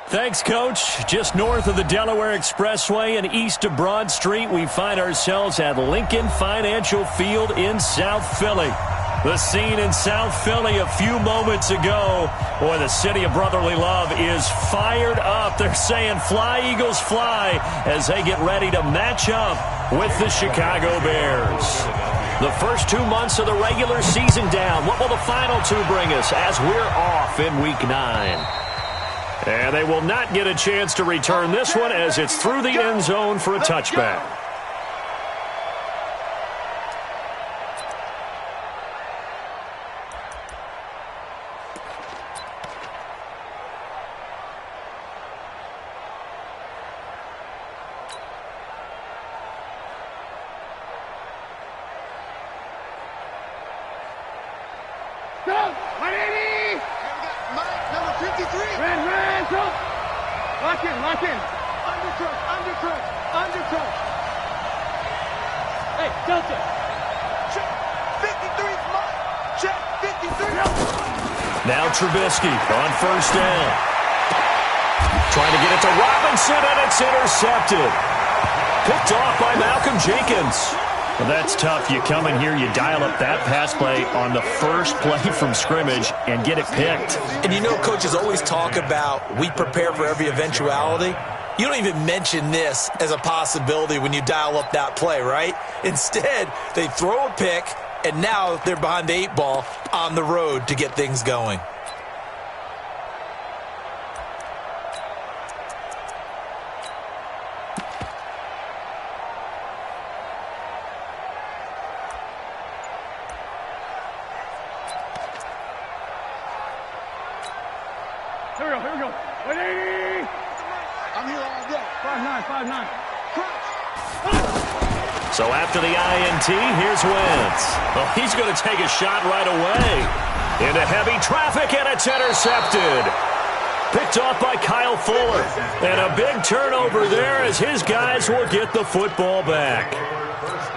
Thanks, Coach. Just north of the Delaware Expressway and east of Broad Street, we find ourselves at Lincoln Financial Field in South Philly. The scene in South Philly a few moments ago. Boy, the city of brotherly love is fired up. They're saying, "Fly, Eagles, fly," as they get ready to match up with the Chicago Bears. The first 2 months of the regular season down. What will the final two bring us as we're off in Week 9? And they will not get a chance to return this one as it's through the end zone for a touchback. Now Trubisky on first down. Trying to get it to Robinson, and it's intercepted. Picked off by Malcolm Jenkins. Well, that's tough. You come in here, you dial up that pass play on the first play from scrimmage and get it picked. And you know, coaches always talk about we prepare for every eventuality. You don't even mention this as a possibility when you dial up that play, right? Instead, they throw a pick, and now they're behind the 8 ball on the road to get things going. Here we go. Ready? I'm here all day. 5'9". So after the INT, here's Wentz. Well, he's going to take a shot right away. Into heavy traffic, and it's intercepted. Picked off by Kyle Fuller. And a big turnover there as his guys will get the football back.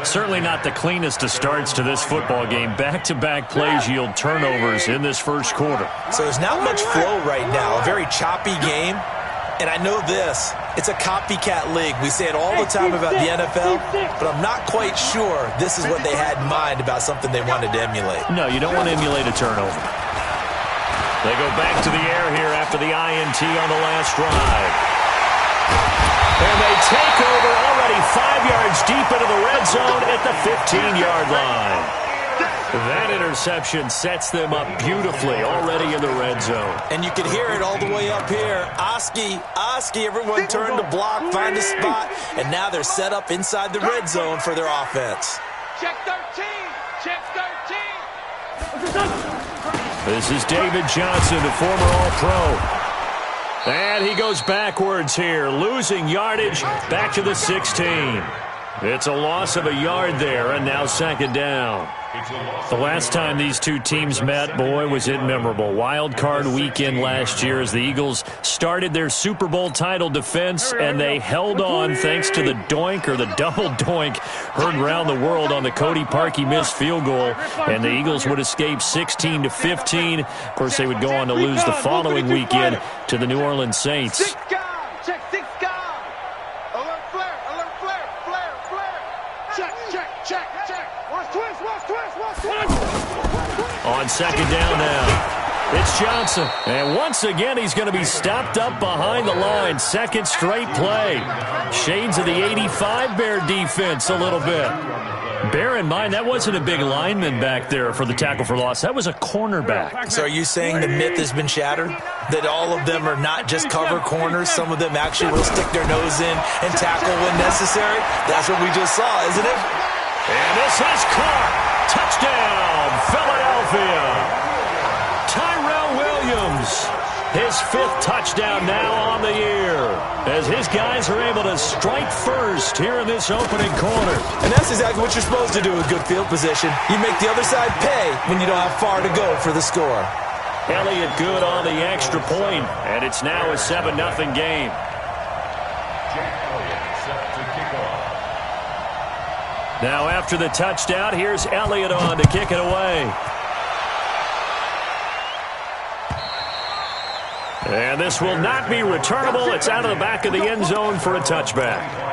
Certainly not the cleanest of starts to this football game. Back-to-back plays yield turnovers in this first quarter. So there's not much flow right now. A very choppy game. And I know this, it's a copycat league. We say it all the time about the NFL, but I'm not quite sure this is what they had in mind about something they wanted to emulate. No, you don't want to emulate a turnover. They go back to the air here after the INT on the last drive. And they take over already 5 yards deep into the red zone at the 15-yard line. That interception sets them up beautifully already in the red zone. And you can hear it all the way up here. Oski, everyone turned to block, find a spot, and now they're set up inside the red zone for their offense. Check 13. This is David Johnson, the former All-Pro. And he goes backwards here, losing yardage back to the 16. It's a loss of a yard there, and now second down. The last time these two teams met, boy, was it memorable. Wild card weekend last year as the Eagles started their Super Bowl title defense, and they held on thanks to the doink or the double doink heard around the world on the Cody Parkey missed field goal, and the Eagles would escape 16-15. Of course, they would go on to lose the following weekend to the New Orleans Saints. On second down now, it's Johnson. And once again, he's going to be stopped up behind the line. Second straight play. Shades of the 85 Bear defense a little bit. Bear in mind, that wasn't a big lineman back there for the tackle for loss. That was a cornerback. So are you saying the myth has been shattered? That all of them are not just cover corners? Some of them actually will stick their nose in and tackle when necessary? That's what we just saw, isn't it? And this is caught. Touchdown, Philadelphia. Tyrell Williams, his 5th touchdown now on the year, as his guys are able to strike first here in this opening quarter. And that's exactly what you're supposed to do with good field position. You make the other side pay when you don't have far to go for the score. Elliott good on the extra point, and it's now a 7-0 game. Now after the touchdown, here's Elliott on to kick it away. And this will not be returnable. It's out of the back of the end zone for a touchback.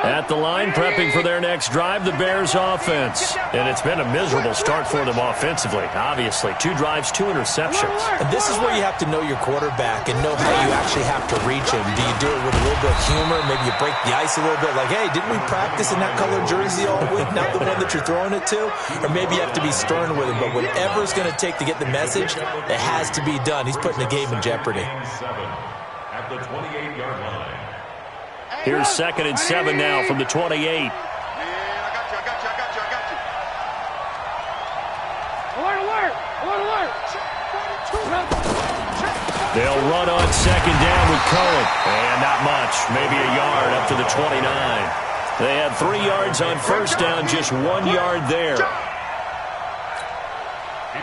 At the line, prepping for their next drive, the Bears offense. And it's been a miserable start for them offensively. Obviously, 2 drives, 2 interceptions. And this is where you have to know your quarterback and know how you actually have to reach him. Do you do it with a little bit of humor? Maybe you break the ice a little bit. Like, hey, didn't we practice in that colored jersey all week? Not the one that you're throwing it to? Or maybe you have to be stern with him. But whatever it's going to take to get the message, it has to be done. He's putting the game in jeopardy. At the 28-yard line. Here's 2nd and 7 now from the 28. I got you. Alert! They'll run on 2nd down with Cohen. And not much. Maybe a yard up to the 29. They had 3 yards on 1st down, just 1 yard there.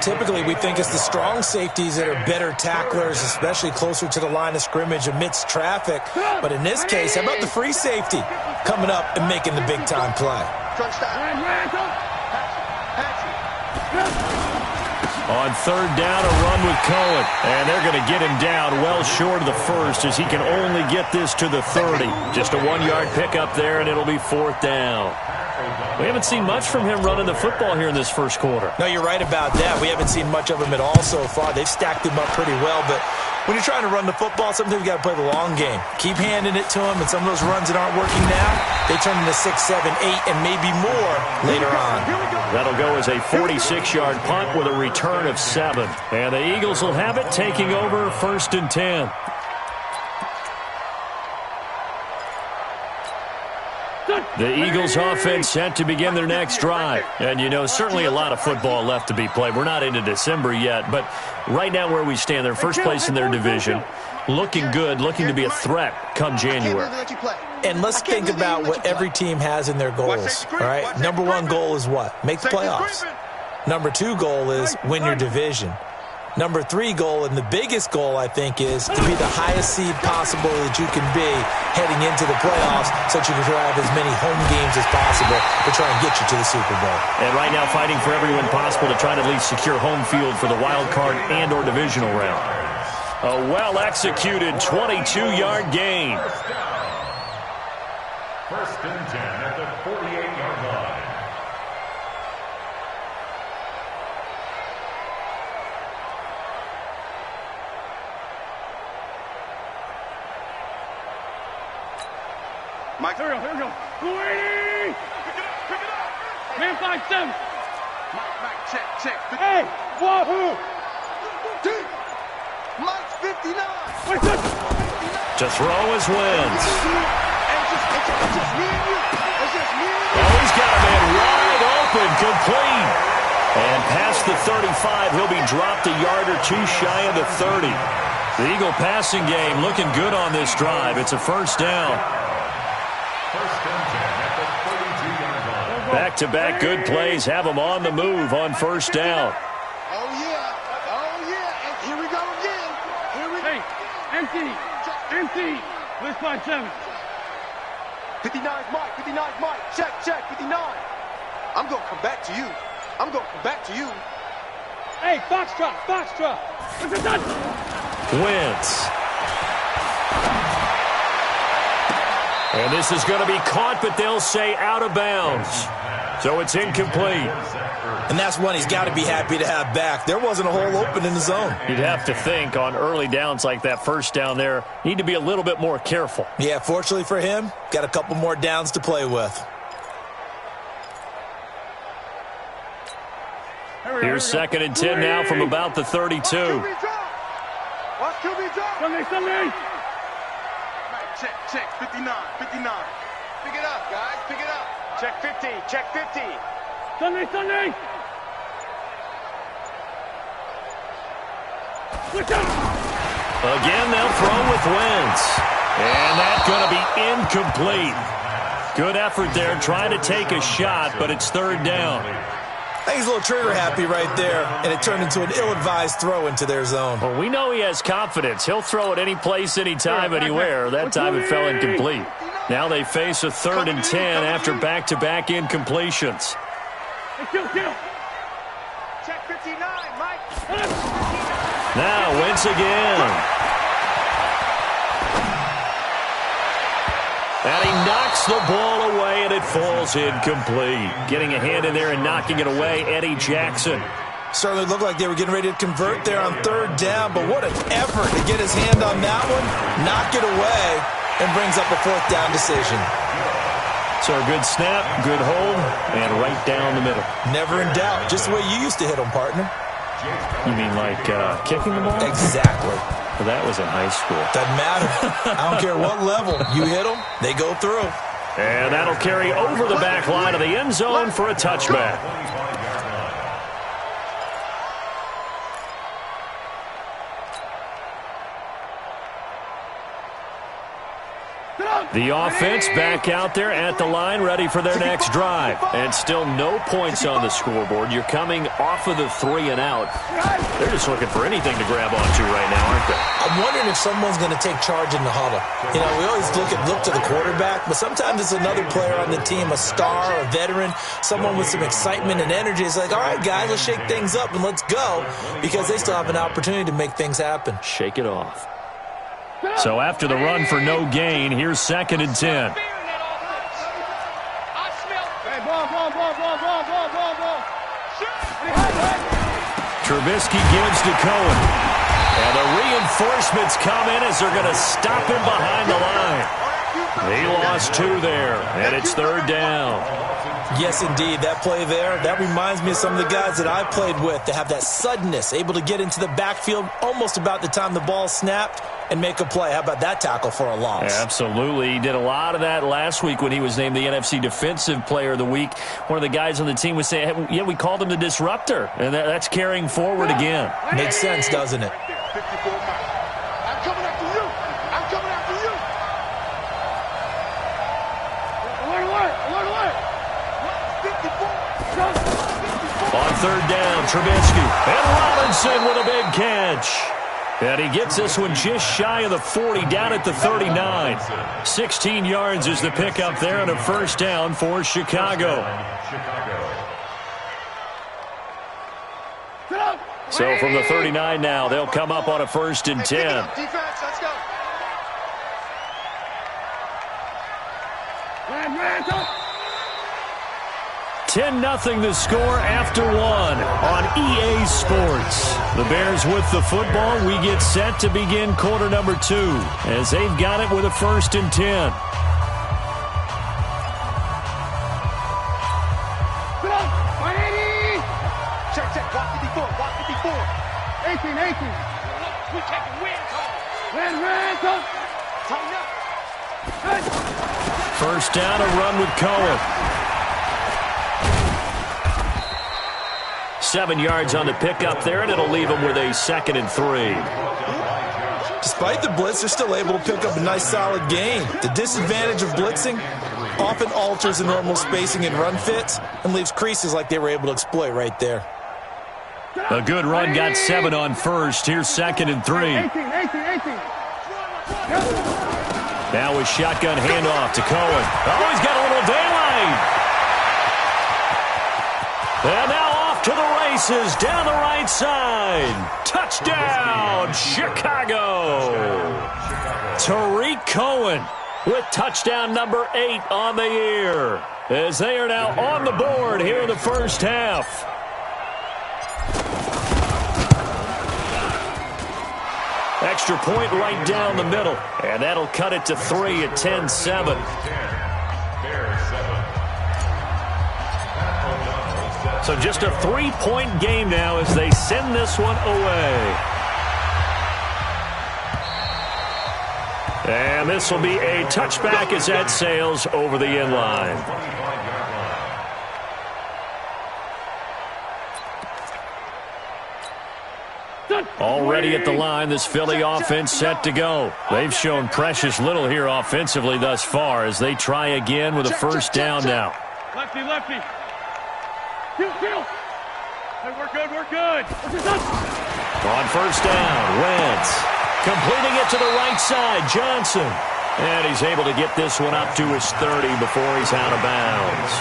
Typically, we think it's the strong safeties that are better tacklers, especially closer to the line of scrimmage amidst traffic. But in this case, how about the free safety coming up and making the big-time play? On 3rd down, a run with Cohen. And they're going to get him down well short of the 1st as he can only get this to the 30. Just a 1-yard pickup there, and it'll be 4th down. We haven't seen much from him running the football here in this first quarter. No, you're right about that. We haven't seen much of him at all so far. They've stacked him up pretty well, but when you're trying to run the football, sometimes you got to play the long game. Keep handing it to him, and some of those runs that aren't working now, they turn into 6, 7, 8, and maybe more later on. That'll go as a 46-yard punt with a return of 7. And the Eagles will have it, taking over 1st and 10. The Eagles offense set to begin their next drive. And, you know, certainly a lot of football left to be played. We're not into December yet, but right now where we stand, they're first place in their division. Looking good, looking to be a threat come January. And let's think about what every team has in their goals, all right? Number 1 goal is what? Make the playoffs. Number 2 goal is win your division. Number 3 goal, and the biggest goal, I think, is to be the highest seed possible that you can be heading into the playoffs so that you can have as many home games as possible to try and get you to the Super Bowl. And right now fighting for every win possible to try to at least secure home field for the wild card and or divisional round. A well-executed 22-yard gain. 1st and 10 at the 48-yard line. Mike, here we go. 280! Pick it up! Man 5-7. Mike, check. Hey, what? Who? Mike's 59. Wait, To throw is Wentz. It's just me and you. Oh, he's got a man wide open, complete. And past the 35, he'll be dropped a yard or 2 shy of the 30. The Eagle passing game looking good on this drive. It's a 1st down. Back-to-back good plays have them on the move on 1st down. Oh, yeah. And here we go again. Hey, empty. Let's find 7. 59's Mike. Check, 59. I'm going to come back to you. Hey, Foxtrot. What's it done? Wentz. And this is going to be caught, but they'll say out of bounds. So it's incomplete. And that's one he's got to be happy to have back. There wasn't a hole open in the zone. You'd have to think on early downs like that 1st down there, need to be a little bit more careful. Yeah, fortunately for him, got a couple more downs to play with. Here's 2nd and 10 now from about the 32. Watch QB drop. Sunday. Check, 59. Pick it up, guys, pick it up. Check 50. Sunday. Again, they'll throw with Wentz. And that's going to be incomplete. Good effort there, trying to take a shot, but it's 3rd down. I think he's a little trigger happy right there, and it turned into an ill-advised throw into their zone. Well, we know he has confidence. He'll throw it any place, anytime, anywhere. That time it fell incomplete. Now they face a 3rd and 10 after back-to-back incompletions. Kill. Check 59, Mike. Now Wentz again. And he knocks the ball away, and it falls incomplete. Getting a hand in there and knocking it away, Eddie Jackson. Certainly looked like they were getting ready to convert there on 3rd down, but what an effort to get his hand on that one, knock it away, and brings up a 4th down decision. So a good snap, good hold, and right down the middle. Never in doubt. Just the way you used to hit them, partner. You mean like kicking the ball? Exactly. Well, that was in high school. Doesn't matter. I don't care what level. You hit them, they go through. And that'll carry over the back line of the end zone for a touchback. The offense back out there at the line, ready for their next drive. And still no points on the scoreboard. You're coming off of the 3 and out. They're just looking for anything to grab onto right now, aren't they? I'm wondering if someone's going to take charge in the huddle. You know, we always look to the quarterback, but sometimes it's another player on the team, a star, a veteran, someone with some excitement and energy. It's like, all right, guys, let's shake things up and let's go, because they still have an opportunity to make things happen. Shake it off. So after the run for no gain, here's 2nd and 10. Trubisky gives to Cohen. And the reinforcements come in as they're going to stop him behind the line. He lost 2 there, and it's 3rd down. Yes, indeed. That play there, that reminds me of some of the guys that I played with that have that suddenness, able to get into the backfield almost about the time the ball snapped and make a play. How about that tackle for a loss? Absolutely. He did a lot of that last week when he was named the NFC Defensive Player of the Week. One of the guys on the team was saying, hey, yeah, we called him the disruptor, and that's carrying forward again. Makes sense, doesn't it? I'm coming after you. I'm coming after you. Alert. On 3rd down, Trubisky. And Robinson with a big catch. And he gets this one just shy of the 40, down at the 39. 16 yards is the pickup there, and a 1st down for Chicago. So from the 39 now, they'll come up on a 1st and 10. Defense, let's go. 10-0 the score after 1 on EA Sports. The Bears with the football. We get set to begin quarter number 2 as they've got it with a 1st and 10. Check, block 54. 18. We're taking wins home. Tighten up. 1st down, a run with Cohen. 7 yards on the pickup there, and it'll leave them with a 2nd and 3. Despite the blitz, they're still able to pick up a nice, solid gain. The disadvantage of blitzing often alters the normal spacing and run fits and leaves creases like they were able to exploit right there. A good run, got 7 on 1st. Here's 2nd and 3. 18. Now a shotgun handoff to Cohen. Oh, he's got a little daylight. And now off to the races down the right side. Touchdown, Chicago. Tariq Cohen with touchdown number 8 on the year, as they are now on the board here in the 1st half. Extra point right down the middle, and that'll cut it to 3 at 10-7. So just a 3-point game now as they send this one away. And this will be a touchback as that sails over the end line. Already at the line, this Philly offense set to go. They've shown precious little here offensively thus far as they try again with a 1st down now. Lefty. Kill. Hey, we're good. On 1st down, Wentz completing it to the right side. Johnson. And he's able to get this one up to his 30 before he's out of bounds.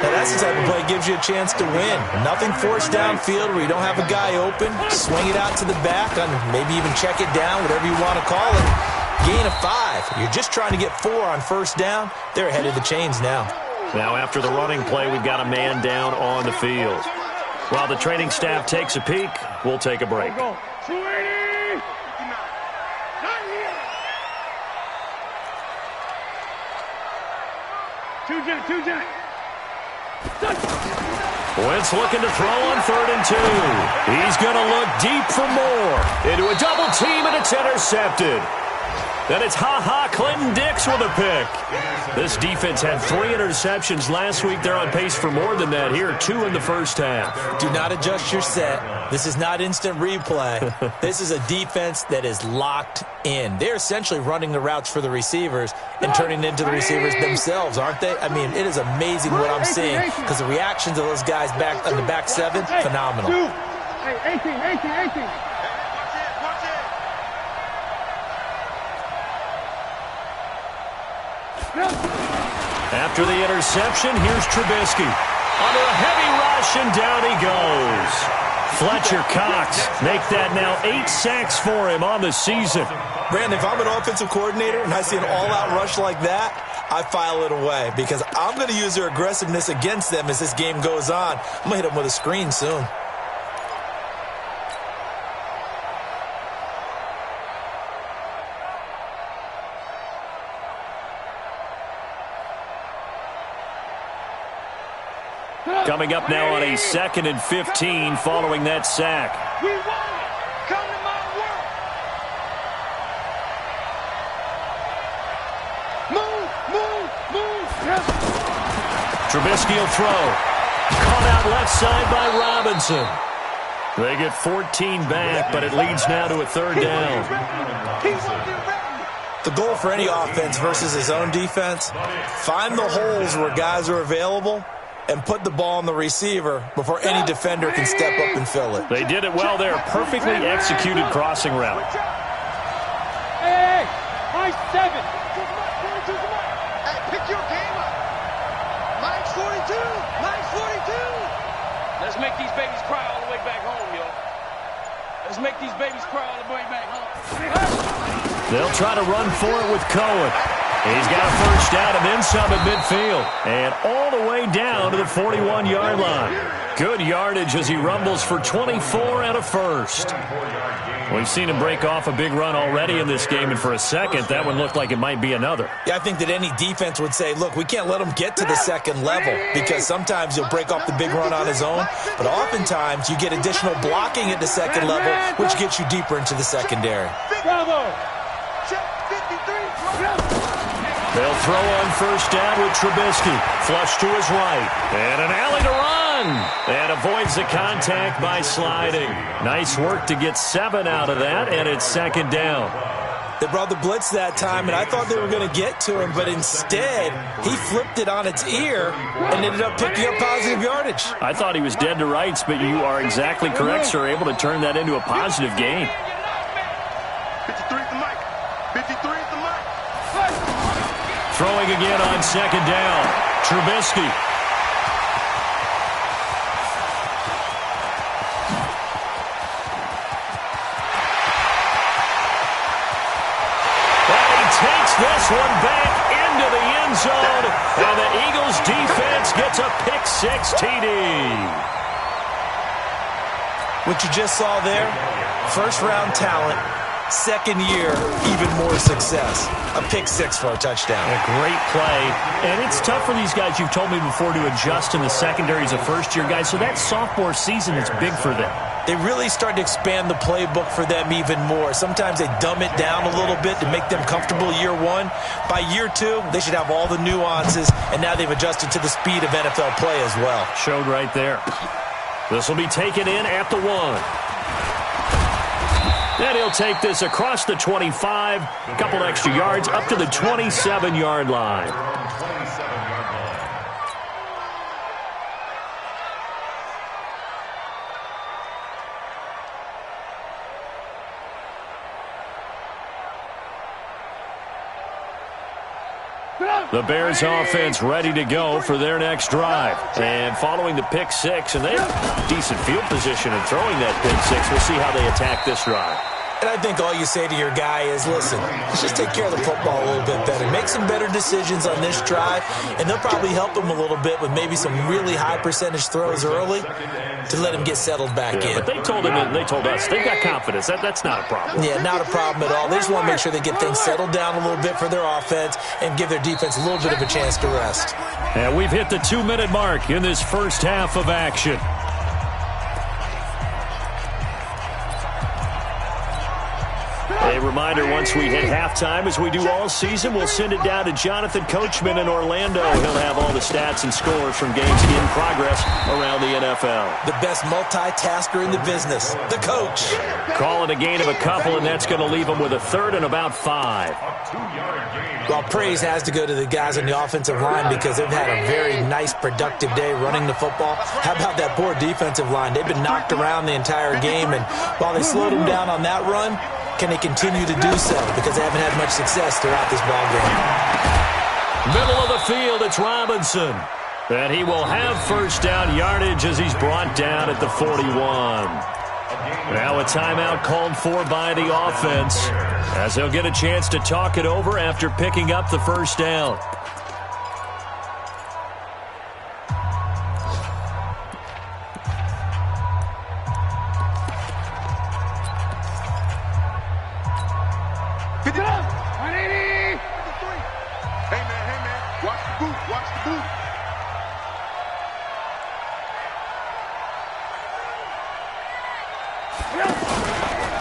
Now that's the type of play that gives you a chance to win. Nothing forced downfield where you don't have a guy open. Swing it out to the back, and maybe even check it down, whatever you want to call it. Gain of 5. You're just trying to get 4 on first down. They're ahead of the chains now. Now after the running play, we've got a man down on the field. While the training staff takes a peek, we'll take a break. 280! Not here! Two jack. Wentz looking to throw on 3rd and 2. He's going to look deep for more. Into a double team, and it's intercepted. Then it's Clinton Dix with a pick. This defense had 3 interceptions last week. They're on pace for more than that here, 2 in the first half. Do not adjust your set. This is not instant replay. This is a defense that is locked in. They're essentially running the routes for the receivers and turning it into the receivers themselves, aren't they? I mean, it is amazing what I'm seeing because the reactions of those guys back on the back 7, phenomenal. 18. After the interception, here's Trubisky. Under a heavy rush, and down he goes. Fletcher Cox make that now 8 sacks for him on the season. Brandon, if I'm an offensive coordinator and I see an all-out rush like that, I file it away because I'm going to use their aggressiveness against them as this game goes on. I'm going to hit them with a screen soon. Coming up now on a 2nd and 15 following that sack. We won it! Come to my work! Move! Yes. Trubisky will throw. Caught out left side by Robinson. They get 14 back, but it leads now to a 3rd down. The goal for any offense versus his own defense, find the holes where guys are available and put the ball on the receiver before any defender can step up and fill it. They did it well there. Perfectly executed crossing route. Hey, my 7. Hey, pick your game up. Mike's 42. Let's make these babies cry all the way back home, yo. Let's make these babies cry all the way back home. They'll try to run for it with Cohen. He's got a first down and then some at midfield. And all the way down to the 41-yard line. Good yardage as he rumbles for 24 and a first. We've seen him break off a big run already in this game, and for a second, that one looked like it might be another. Yeah, I think that any defense would say, look, we can't let him get to the 2nd level because sometimes he'll break off the big run on his own, but oftentimes you get additional blocking at the 2nd level, which gets you deeper into the secondary. Bravo! They'll throw on first down with Trubisky. Flush to his right. And an alley to run. And avoids the contact by sliding. Nice work to get 7 out of that, and it's 2nd down. They brought the blitz that time, and I thought they were going to get to him, but instead, he flipped it on its ear and ended up picking up positive yardage. I thought he was dead to rights, but you are exactly correct, sir. Able to turn that into a positive gain. 53 at the mic. 53 at the mic. Throwing again on 2nd down. Trubisky. And he takes this one back into the end zone. And the Eagles defense gets a pick-6 TD. What you just saw there, first-round talent. 2nd year, even more success. A pick-6 for a touchdown. A great play. And it's tough for these guys, you've told me before, to adjust in the secondary as a first-year guy. So that sophomore season is big for them. They really start to expand the playbook for them even more. Sometimes they dumb it down a little bit to make them comfortable year 1. By year 2, they should have all the nuances, and now they've adjusted to the speed of NFL play as well. Showed right there. This will be taken in at the 1. Then he'll take this across the 25, a couple extra yards, up to the 27-yard line. The Bears offense ready to go for their next drive. And following the pick six, and they have decent field position in throwing that pick six. We'll see how they attack this drive. And I think all you say to your guy is, listen, let's just take care of the football a little bit better. Make some better decisions on this drive, and they'll probably help him a little bit with maybe some really high percentage throws early to let him get settled back in. But they told him and they told us they've got confidence. That's not a problem. Yeah, not a problem at all. They just want to make sure they get things settled down a little bit for their offense and give their defense a little bit of a chance to rest. And we've hit the 2-minute mark in this first half of action. A reminder, once we hit halftime, as we do all season, we'll send it down to Jonathan Coachman in Orlando. He'll have all the stats and scores from games in progress around the NFL. The best multitasker in the business, the coach. Calling a gain of a couple, and that's going to leave them with a third and about 5. Well, praise has to go to the guys on the offensive line because they've had a very nice, productive day running the football. How about that poor defensive line? They've been knocked around the entire game, and while they slowed them down on that run, can they continue to do so? Because they haven't had much success throughout this ball game. Middle of the field, it's Robinson. And he will have first down yardage as he's brought down at the 41. Now a timeout called for by the offense as they'll get a chance to talk it over after picking up the first down.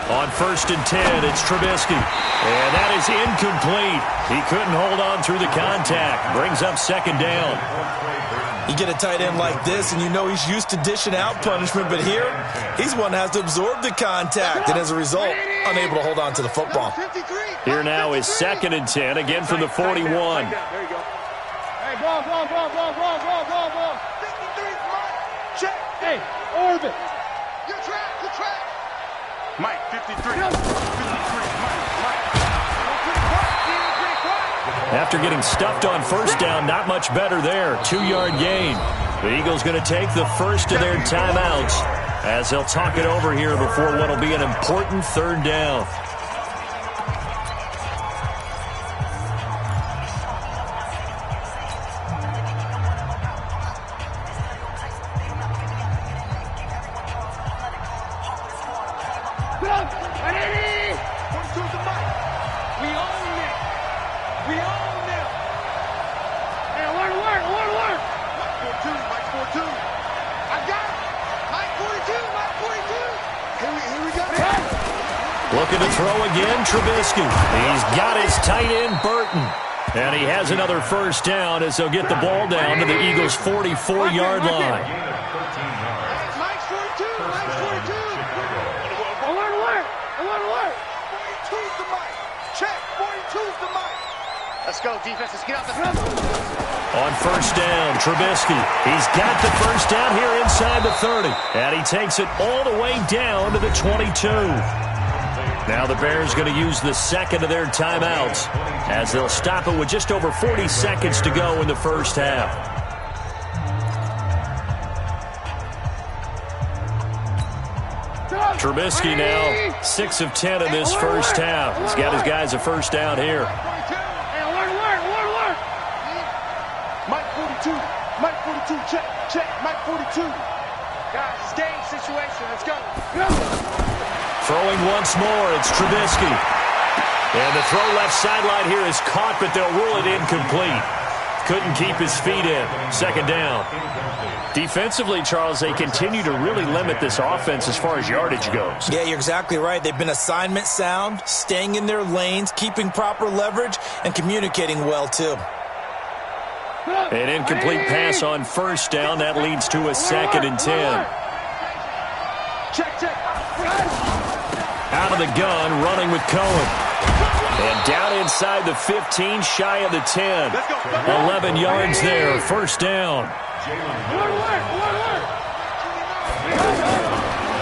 On 1st and 10, it's Trubisky. And that is incomplete. He couldn't hold on through the contact. Brings up second down. You get a tight end like this, and you know he's used to dishing out punishment, but here, he's one that has to absorb the contact, and as a result, unable to hold on to the football. Here now is 2nd and 10, again from the 41. There you go. Hey, ball. 53, check. Hey, orbit. You're trapped. Mike, 53. Mike. After getting stuffed on first down, not much better there. 2-yard gain. The Eagles going to take the first of their timeouts as they'll talk it over here before what will be an important third down. Looking to throw again, Trubisky. He's got his tight end, Burton. And he has another first down as they'll get the ball down to the Eagles' 44-yard line. Mike's 42. Alert. 42's the Mike. Check. 42's the Mike. Let's go, defense. Let's get out the field. On first down, Trubisky. He's got the first down here inside the 30. And he takes it all the way down to the 22. Now the Bears going to use the second of their timeouts as they'll stop it with just over 40 seconds to go in the first half. Trubisky now 6 of 10 in this first half. He's got his guys a first down here. Hey, alert. Mike 42, check. Mike 42. Guys, it's game situation. Let's go. Throwing once more, it's Trubisky. And the throw left sideline here is caught, but they'll rule it incomplete. Couldn't keep his feet in. Second down. Defensively, Charles, they continue to really limit this offense as far as yardage goes. Yeah, you're exactly right. They've been assignment sound, staying in their lanes, keeping proper leverage, and communicating well, too. An incomplete pass on first down. That leads to a 2nd and 10. Check. Out of the gun, running with Cohen. And down inside the 15, shy of the 10. 11 yards there, first down.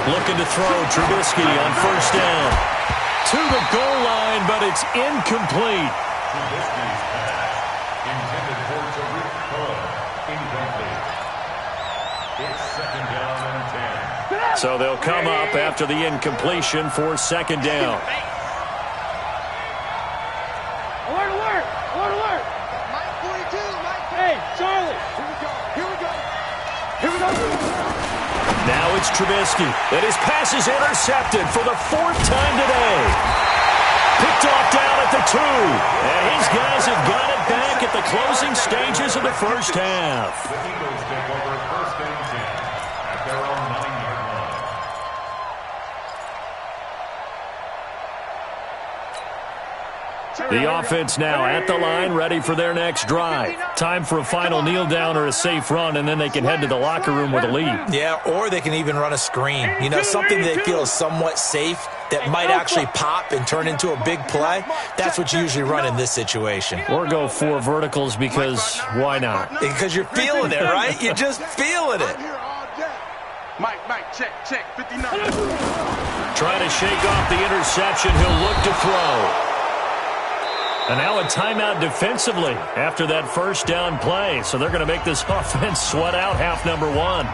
Looking to throw, Trubisky on first down. To the goal line, but it's incomplete. second down and 10. So they'll come up after the incompletion for second down. Alert, alert! Alert, alert! Mike 42, Mike. Hey, Charlie! Here we go, here we go. Here we go. Now it's Trubisky. And his pass is intercepted for the fourth time today. Picked off down at the 2. And his guys have got it back at the closing stages of the first half. The Eagles take over first and 10 at their own 9-yard line. The offense now at the line, ready for their next drive. Time for a final kneel down or a safe run, and then they can head to the locker room with a lead. Yeah, or they can even run a screen. You know, something they feel is somewhat safe that might actually pop and turn into a big play. That's what you usually run in this situation. Or go 4 verticals because why not? Because you're feeling it, right? You're just feeling it. Mike, check, 59. Trying to shake off the interception. He'll look to throw. And now a timeout defensively after that first down play. So they're going to make this offense sweat out half number 1.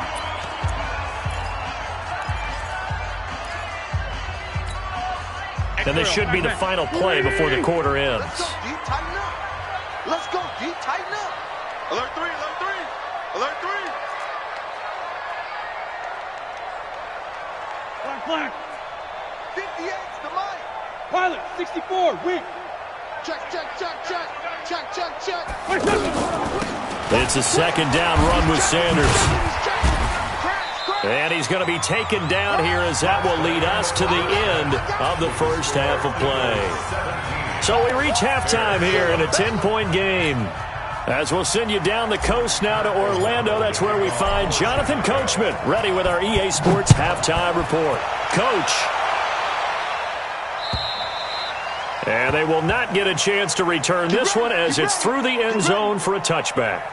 And this should be the final play before the quarter ends. Let's go, D, tighten up. Let's go, D, tighten up. Alert 3, alert 3. Alert 3. Flag. 58's the Mike. Pilot, 64, weak. Check. It's a second down run with Sanders. And he's going to be taken down here as that will lead us to the end of the first half of play. So we reach halftime here in a 10-point game. As we'll send you down the coast now to Orlando, that's where we find Jonathan Coachman, ready with our EA Sports halftime report. Coach. And they will not get a chance to return this one as it's through the end zone for a touchback.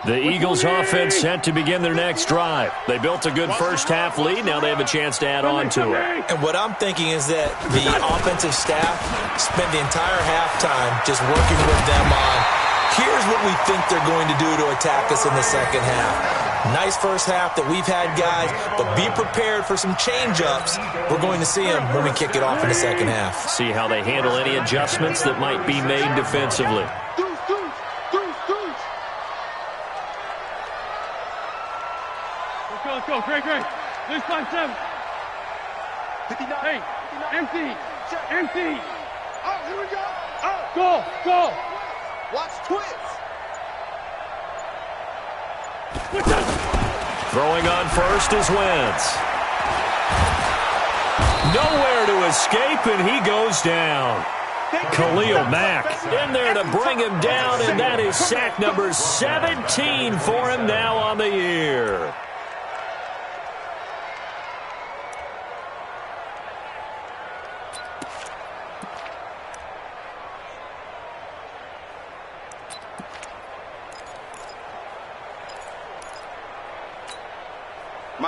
The Eagles offense set to begin their next drive. They built a good first half lead. Now they have a chance to add on to it. And what I'm thinking is that the offensive staff spent the entire halftime just working with them on, here's what we think they're going to do to attack us in the second half. Nice first half that we've had, guys, but be prepared for some change-ups. We're going to see them when we kick it off in the second half. See how they handle any adjustments that might be made defensively. Let's go. Great. Lose 5-7. 59. Hey, empty. Oh, here we go. Oh. Go. Watch twins. Throwing on first is Wentz. Nowhere to escape, and he goes down. Khalil Mack in there to bring him down, and that is sack number 17 for him now on the year.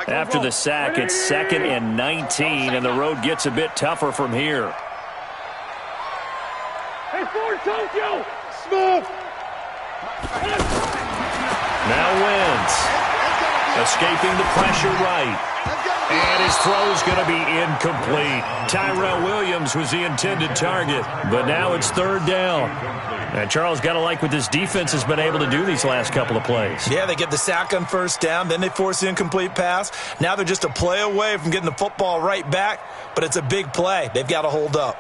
After the sack, it's 2nd and 19, and the road gets a bit tougher from here. Hey, Ford, Tokyo! Smooth! Now Wentz. Escaping the pressure right. And his throw is going to be incomplete. Tyrell Williams was the intended target, but now it's 3rd down. And Charles, got to like what this defense has been able to do these last couple of plays. Yeah, they get the sack on first down, then they force the incomplete pass. Now they're just a play away from getting the football right back, but it's a big play. They've got to hold up.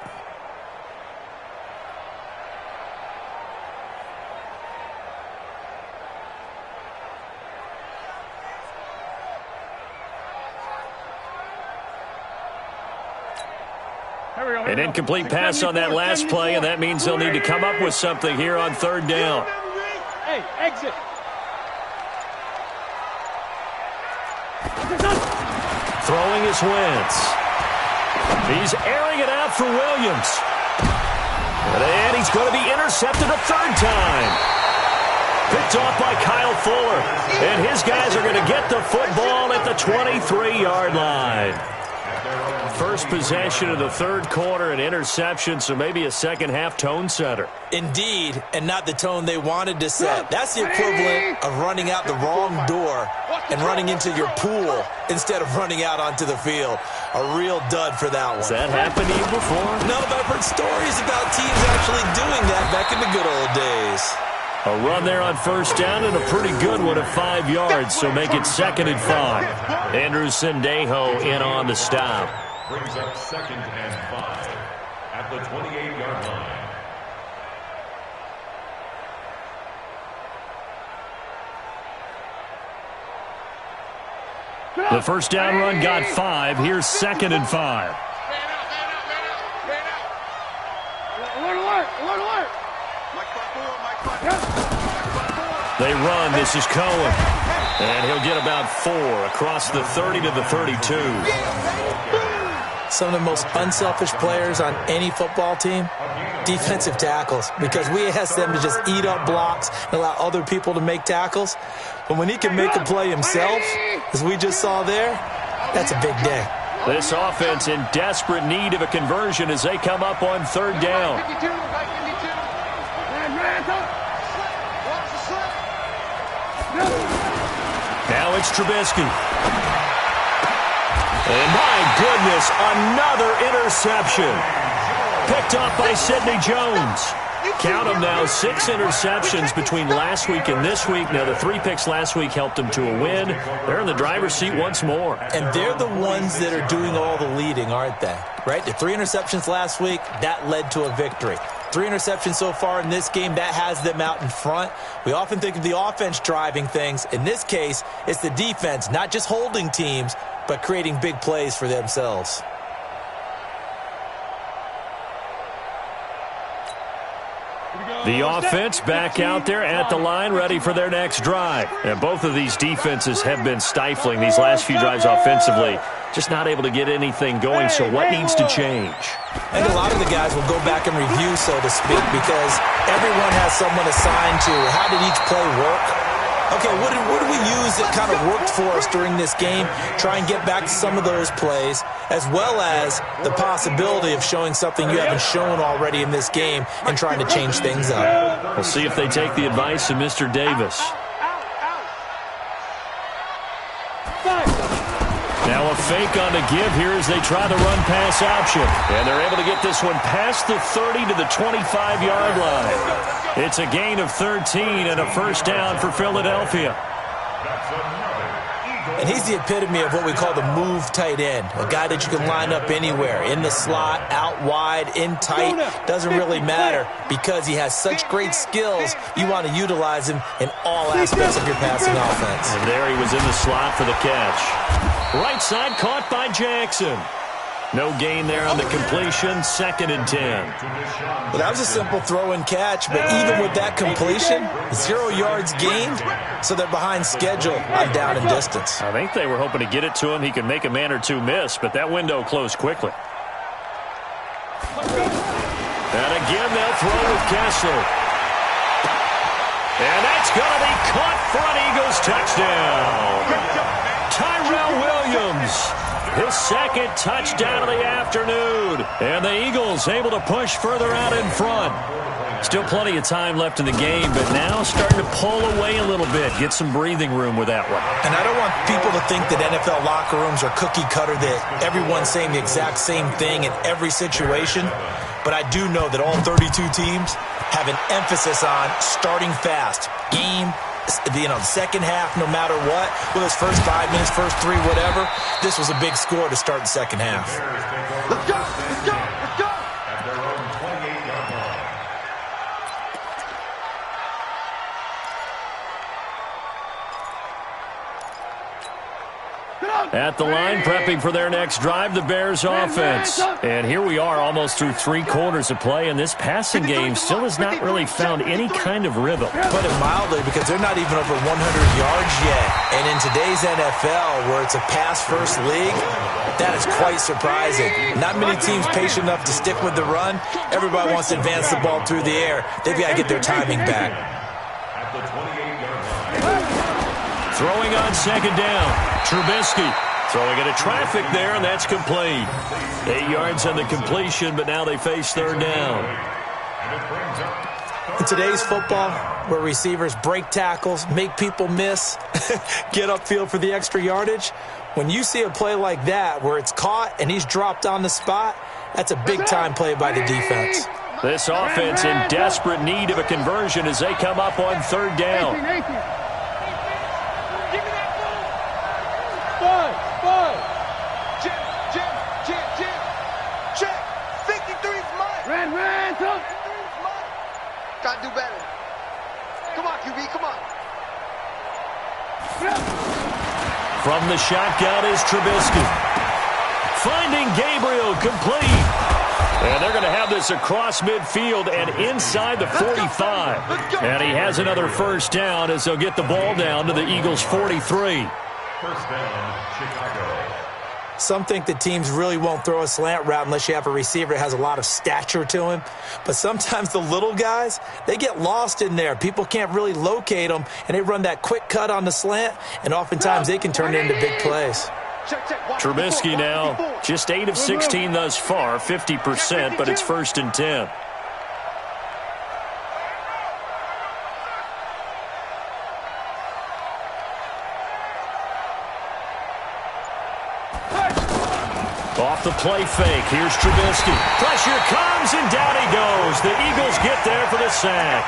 An incomplete pass on that last play, and that means they'll need to come up with something here on 3rd down. Hey, exit. Throwing is Wentz. He's airing it out for Williams. And he's going to be intercepted a 3rd time. Picked off by Kyle Fuller. And his guys are going to get the football at the 23-yard line. First possession of the third quarter, an interception, so maybe a second-half tone setter. Indeed, and not the tone they wanted to set. That's the equivalent of running out the wrong door and running into your pool instead of running out onto the field. A real dud for that one. Has that happened to you before? No, but I've heard stories about teams actually doing that back in the good old days. A run there on first down and a pretty good one at 5 yards, so make it 2nd and 5. Andrew Sendejo in on the stop. Brings up 2nd and 5 at the 28-yard line. The first down run got 5. Here's 2nd and 5. They run. This is Cohen. And he'll get about 4 across the 30 to the 32. Some of the most unselfish players on any football team, defensive tackles, because we ask them to just eat up blocks and allow other people to make tackles. But when he can make a play himself, as we just saw there, that's a big day. This offense in desperate need of a conversion as they come up on third down. Now it's Trubisky. And my goodness, another interception. Picked off by Sidney Jones. Count them now, 6 interceptions between last week and this week. Now, the 3 picks last week helped them to a win. They're in the driver's seat once more. And they're the ones that are doing all the leading, aren't they? Right? The 3 interceptions last week, that led to a victory. 3 interceptions so far in this game, that has them out in front. We often think of the offense driving things. In this case, it's the defense, not just holding teams, but creating big plays for themselves. The offense back out there at the line, ready for their next drive. And both of these defenses have been stifling these last few drives offensively. Just not able to get anything going, so what needs to change? I think a lot of the guys will go back and review, so to speak, because everyone has someone assigned to how did each play work. Okay, what did we use that kind of worked for us during this game? Try and get back to some of those plays, as well as the possibility of showing something you haven't shown already in this game and trying to change things up. We'll see if they take the advice of Mr. Davis. Now a fake on the give here as they try the run-pass option. And they're able to get this one past the 30 to the 25-yard line. It's a gain of 13 and a first down for Philadelphia. And he's the epitome of what we call the move tight end, a guy that you can line up anywhere, in the slot, out wide, in tight, doesn't really matter because he has such great skills. You want to utilize him in all aspects of your passing offense. And there he was in the slot for the catch. Right side caught by Jackson. No gain there on the completion, 2nd and 10. Well, that was a simple throw and catch, but even with that completion, 0 yards gained, so they're behind schedule on down and distance. I think they were hoping to get it to him. He could make a man or two miss, but that window closed quickly. And again, they'll throw with Kessler. And that's going to be caught for an Eagles touchdown. Tyrell Williams. His 2nd touchdown of the afternoon. And the Eagles able to push further out in front. Still plenty of time left in the game, but now starting to pull away a little bit. Get some breathing room with that one. And I don't want people to think that NFL locker rooms are cookie cutter, that everyone's saying the exact same thing in every situation. But I do know that all 32 teams have an emphasis on starting fast. Game, the second half, no matter what, whether it's first 5 minutes, first 3, whatever, this was a big score to start the second half. Let's go! Let's go! Let's go! At their own 28-yard line. At the line, prepping for their next drive, the Bears offense. And here we are almost through 3 quarters of play, and this passing game still has not really found any kind of rhythm. Put it mildly, because they're not even over 100 yards yet. And in today's NFL, where it's a pass-first league, that is quite surprising. Not many teams patient enough to stick with the run. Everybody wants to advance the ball through the air. They've got to get their timing back. At the 28 Throwing on second down. Trubisky throwing into traffic there, and that's complete. 8 yards on the completion, but now they face third down. In today's football, where receivers break tackles, make people miss, get upfield for the extra yardage, when you see a play like that where it's caught and he's dropped on the spot, that's a big-time play by the defense. This offense in desperate need of a conversion as they come up on third down. Check. 53's mine. Ran. Gotta do better. Come on, QB, come on. From the shotgun is Trubisky. Finding Gabriel, complete. And they're going to have this across midfield and inside the 45. And he has another first down as they'll get the ball down to the Eagles' 43. First down, Chicago. Some think that teams really won't throw a slant route unless you have a receiver that has a lot of stature to him. But sometimes the little guys, they get lost in there. People can't really locate them, and they run that quick cut on the slant, and oftentimes they can turn it into big plays. Trubisky now just 8 of 16 thus far, 50%, but it's 1st and 10. Off the play fake, here's Trubisky. Pressure comes, and down he goes. The Eagles get there for the sack.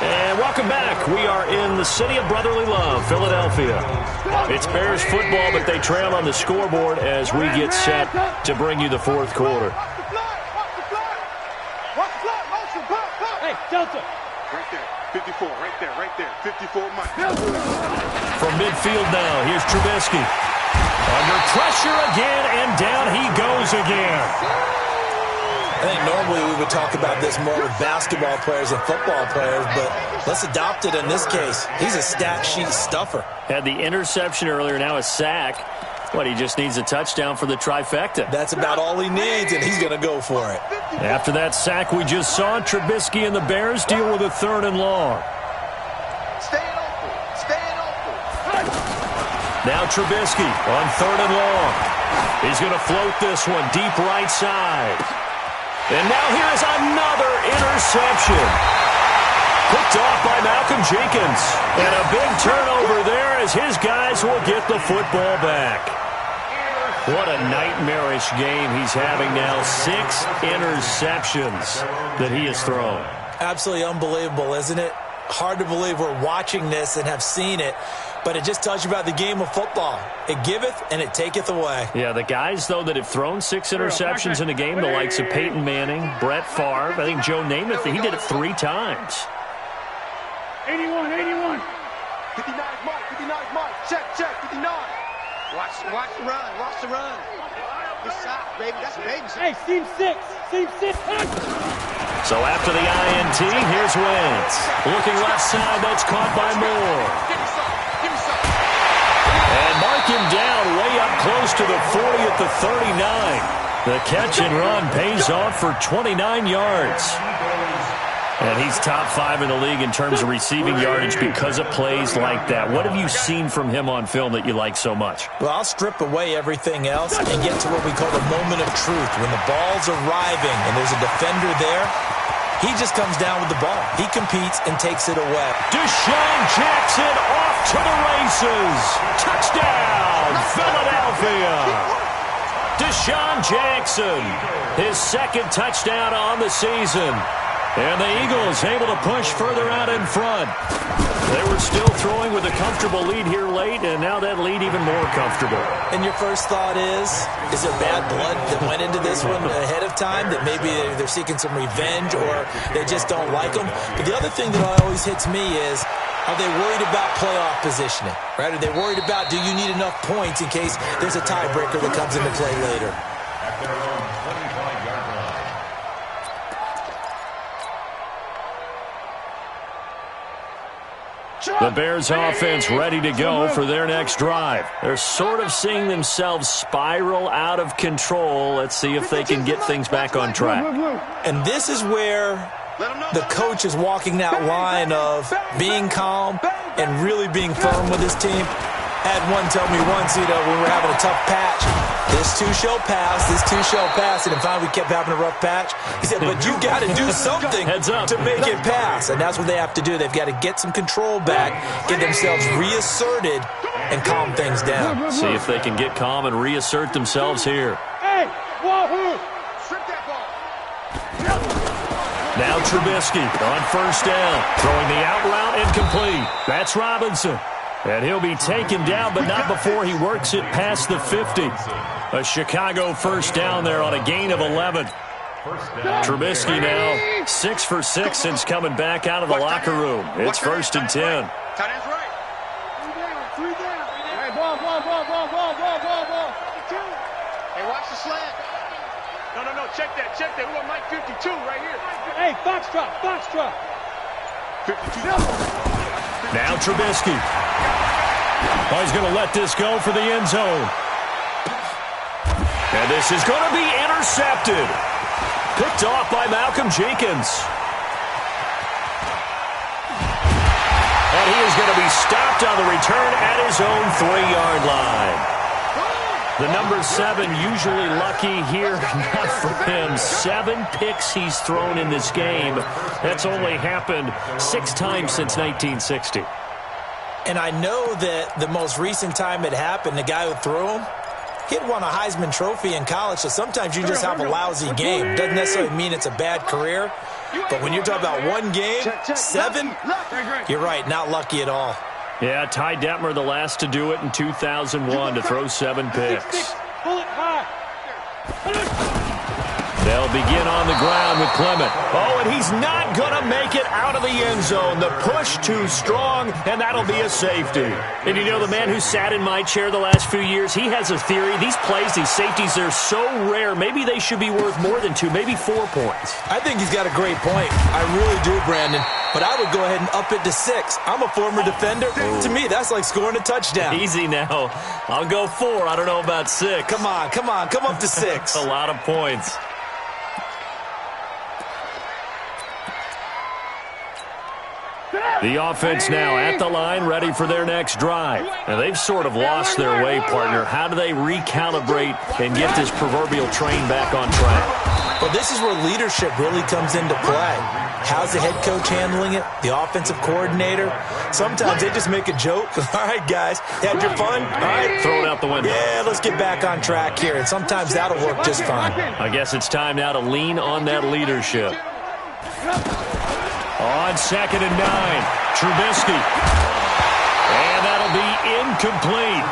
And welcome back. We are in the city of brotherly love, Philadelphia. It's Bears football, but they trail on the scoreboard as we get set to bring you the fourth quarter. Hey, Delta. Right there. 54, right there. 54 Mike. From midfield now, here's Trubisky. Under pressure again, and down he goes again. I think normally we would talk about this more with basketball players and football players, but let's adopt it in this case. He's a stat sheet stuffer. Had the interception earlier, now a sack. What, he just needs a touchdown for the trifecta. That's about all he needs, and he's going to go for it. After that sack we just saw, Trubisky and the Bears deal with a 3rd and long. Staying open. Now Trubisky on 3rd and long. He's going to float this one deep right side. And now here's another interception. Picked off by Malcolm Jenkins. And a big turnover there as his guys will get the football back. What a nightmarish game he's having now. 6 interceptions that he has thrown. Absolutely unbelievable, isn't it? Hard to believe we're watching this and have seen it, but it just tells you about the game of football. It giveth and it taketh away. Yeah, the guys, though, that have thrown 6 interceptions in a game, the likes of Peyton Manning, Brett Favre, I think Joe Namath, he did it 3 times. 81. 59 Mike. Check. 59. Watch the run. Good shot, baby. That's baby. Hey, seam 6. So after the INT, here's Wentz. Looking left side, that's caught by Moore. And mark him down way up close to the 40 at the 39. The catch and run pays off for 29 yards. And he's top 5 in the league in terms of receiving yardage because of plays like that. What have you seen from him on film that you like so much? Well, I'll strip away everything else and get to what we call the moment of truth. When the ball's arriving and there's a defender there, he just comes down with the ball. He competes and takes it away. Deshaun Jackson off to the races. Touchdown, Philadelphia. Deshaun Jackson, his 2nd touchdown on the season. And the Eagles able to push further out in front. They were still throwing with a comfortable lead here late, and now that lead even more comfortable. And your first thought is there bad blood that went into this one ahead of time, that maybe they're seeking some revenge or they just don't like them? But the other thing that always hits me is, are they worried about playoff positioning? Right? Are they worried about, do you need enough points in case there's a tiebreaker that comes into play later? At their own 25-yard line. The Bears offense ready to go for their next drive. They're sort of seeing themselves spiral out of control. Let's see if they can get things back on track. And this is where the coach is walking that line of being calm and really being firm with his team. I had one tell me once, when we were having a tough patch, this too shall pass, and finally we kept having a rough patch. He said, but you got to do something to make it pass, and that's what they have to do. They've got to get some control back, get themselves reasserted, and calm things down. See if they can get calm and reassert themselves here. Hey, wahoo! Strip that ball. Now Trubisky on first down, throwing the out route incomplete. That's Robinson. And he'll be taken down, but not before he works it past the 50. A Chicago first down there on a gain of 11. Trubisky now 6 for 6 since coming back out of the locker room. It's 1st and 10. Tight end's right. 3 down. Hey, ball. Hey, watch the slant. No, check that. We want Mike 52 right here. Hey, Foxtrot. 52. Now Trubisky. Oh, he's going to let this go for the end zone. And this is going to be intercepted. Picked off by Malcolm Jenkins. And he is going to be stopped on the return at his own 3-yard line. The number 7 usually lucky here, not for him. 7 picks he's thrown in this game. That's only happened 6 times since 1960. And I know that the most recent time it happened, the guy who threw him, he had won a Heisman Trophy in college, so sometimes you just have a lousy game. Doesn't necessarily mean it's a bad career, but when you're talking about one game, 7, you're right, not lucky at all. Yeah, Ty Detmer, the last to do it in 2001, to throw 7 picks. They'll begin on the ground with Clement. Oh, and he's not going to make it out of the end zone. The push too strong, and that'll be a safety. And you know, the man who sat in my chair the last few years, he has a theory. These plays, these safeties, they're so rare. Maybe they should be worth more than 2, maybe 4 points. I think he's got a great point. I really do, Brandon. But I would go ahead and up it to 6. I'm a former defender. To me, that's like scoring a touchdown. Easy now. I'll go 4. I don't know about 6. Come on. Come up to 6. A lot of points. The offense now at the line, ready for their next drive. And they've sort of lost their way, partner. How do they recalibrate and get this proverbial train back on track? Well, this is where leadership really comes into play. How's the head coach handling it? The offensive coordinator? Sometimes they just make a joke. All right, guys, had your fun? All right. Throw it out the window. Yeah, let's get back on track here. And sometimes that'll work just fine. I guess it's time now to lean on that leadership. On 2nd and 9, Trubisky. And that'll be incomplete.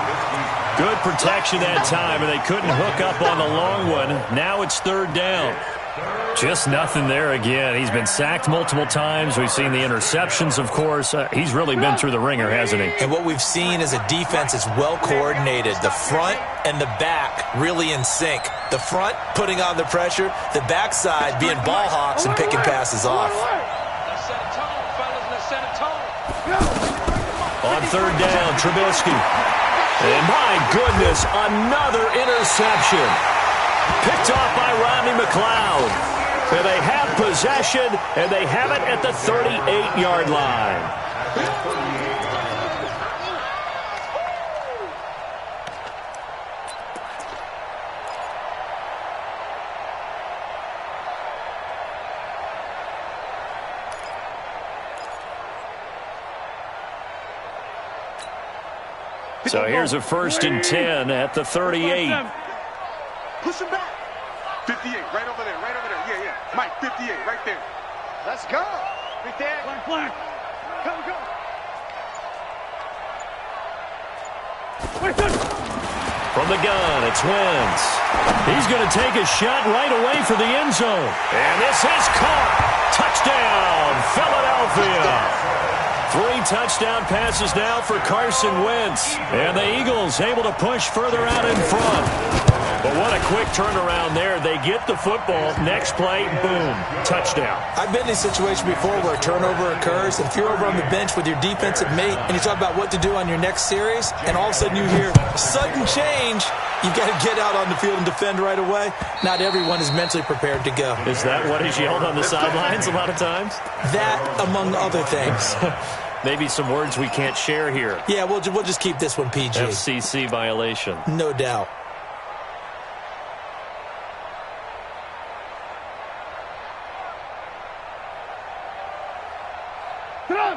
Good protection that time, and they couldn't hook up on the long one. Now it's 3rd down. Just nothing there again. He's been sacked multiple times. We've seen the interceptions, of course. He's really been through the ringer, hasn't he? And what we've seen is a defense that's well coordinated. The front and the back really in sync. The front putting on the pressure, the backside being ball hawks and picking passes off. On 3rd down, Trubisky. And my goodness, another interception. Picked off by Rodney McLeod. And they have possession, and they have it at the 38-yard line. So here's a 1st and 10 at the 38. Push him back. 58, right over there. Yeah. Mike, 58, right there. Let's go. Right there. Flank. Go. From the gun, it's Wentz. He's going to take a shot right away for the end zone. And this is caught. Touchdown, Philadelphia. 3 touchdown passes now for Carson Wentz. And the Eagles able to push further out in front. But what a quick turnaround there. They get the football. Next play, boom, touchdown. I've been in a situation before where a turnover occurs, and if you're over on the bench with your defensive mate and you talk about what to do on your next series, and all of a sudden you hear sudden change, you've got to get out on the field and defend right away. Not everyone is mentally prepared to go. Is that what is yelled on the sidelines a lot of times? That, among other things. Maybe some words we can't share here. Yeah, we'll just keep this one PG. FCC violation. No doubt.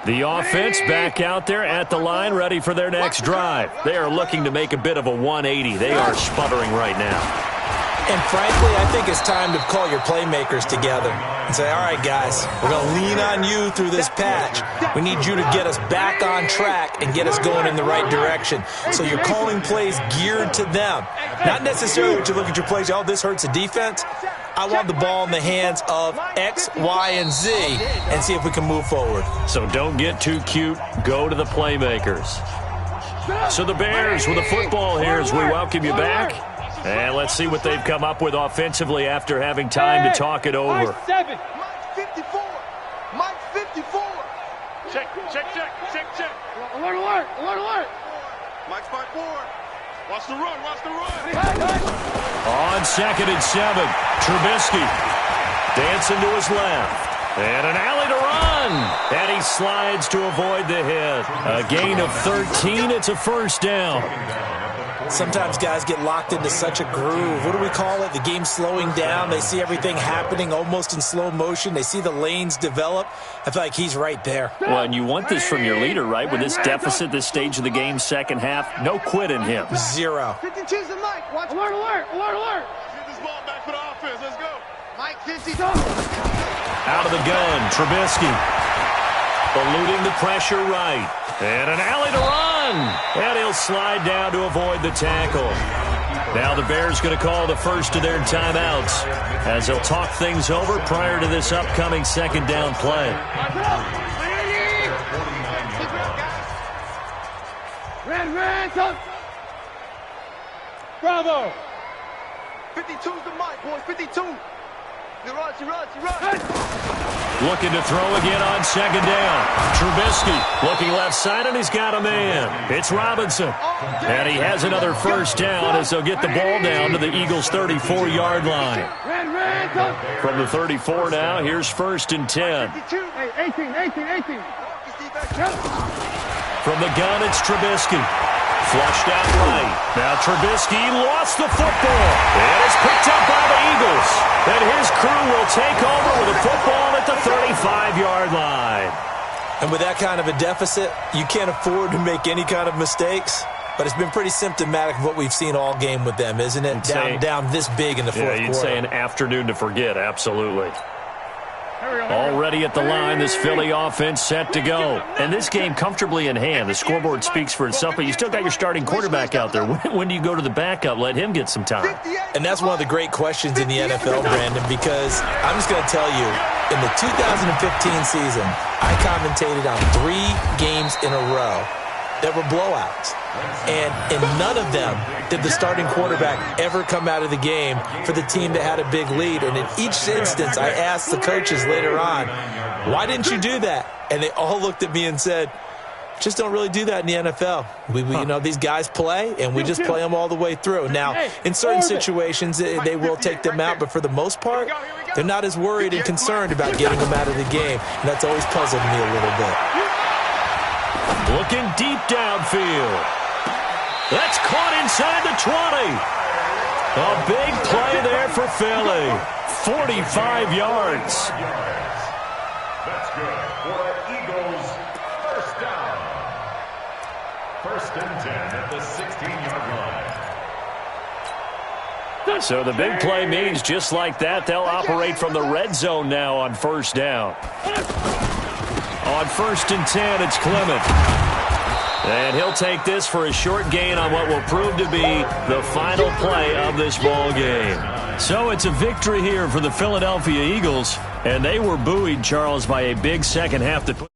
The offense back out there at the line, ready for their next drive. They are looking to make a bit of a 180. They are sputtering right now. And frankly, I think it's time to call your playmakers together and say, all right, guys, we're going to lean on you through this patch. We need you to get us back on track and get us going in the right direction. So you're calling plays geared to them. Not necessarily to look at your plays, oh, this hurts the defense. I want the ball in the hands of X, Y, and Z and see if we can move forward. So don't get too cute. Go to the playmakers. So the Bears with the football here as we welcome you back. And let's see what they've come up with offensively after having time to talk it over. Mike 7. Mike 54. Mike 54. Check. Alert, alert, alert, alert. Mike's by 4. Watch the run, watch the run. On 2nd and 7, Trubisky dancing to his left. And an alley to run. And he slides to avoid the hit. A gain of 13. It's a first down. Sometimes guys get locked into such a groove. What do we call it? The game's slowing down. They see everything happening almost in slow motion. They see the lanes develop. I feel like he's right there. Well, and you want this from your leader, right? With this deficit, this stage of the game, second half, no quit in him. 0. 52's the Mike. Watch. Alert, alert, alert, alert. Get this ball back for the offense. Let's go. Mike 52. Out of the gun, Trubisky. Eluding the pressure right. And an alley to run. And he'll slide down to avoid the tackle. Now the Bears going to call the first of their timeouts as they'll talk things over prior to this upcoming second down play. Red, touch. Bravo. 52's the Mike, boys. 52. She runs. Looking to throw again on second down. Trubisky looking left side, and he's got a man. It's Robinson. And he has another first down as they'll get the ball down to the Eagles' 34-yard line. From the 34 now, here's 1st and 10. 18. From the gun, it's Trubisky. Flushed out right. Now Trubisky lost the football. And it's picked up by the Eagles. And his crew will take over with a football at the 35-yard line. And with that kind of a deficit, you can't afford to make any kind of mistakes. But it's been pretty symptomatic of what we've seen all game with them, isn't it? Down this big in the fourth quarter. Yeah, you'd say an afternoon to forget, absolutely. Already at the line, this Philly offense set to go. And this game comfortably in hand. The scoreboard speaks for itself, but you still got your starting quarterback out there. When do you go to the backup? Let him get some time. And that's one of the great questions in the NFL, Brandon, because I'm just going to tell you, in the 2015 season, I commentated on 3 games in a row that were blowouts. And in none of them did the starting quarterback ever come out of the game for the team that had a big lead. And in each instance, I asked the coaches later on, why didn't you do that? And they all looked at me and said, just don't really do that in the NFL. You know, these guys play, and we just play them all the way through. Now, in certain situations, they will take them out, but for the most part, they're not as worried and concerned about getting them out of the game. And that's always puzzled me a little bit. Looking deep downfield. That's caught inside the 20. A big play there for Philly. 45 yards. That's good for Eagles. First down. 1st and 10 at the 16-yard line. So the big play means just like that, they'll operate from the red zone now on 1st down. On 1st and 10, it's Clement. And he'll take this for a short gain on what will prove to be the final play of this ball game. So it's a victory here for the Philadelphia Eagles, and they were buoyed, Charles, by a big second half that put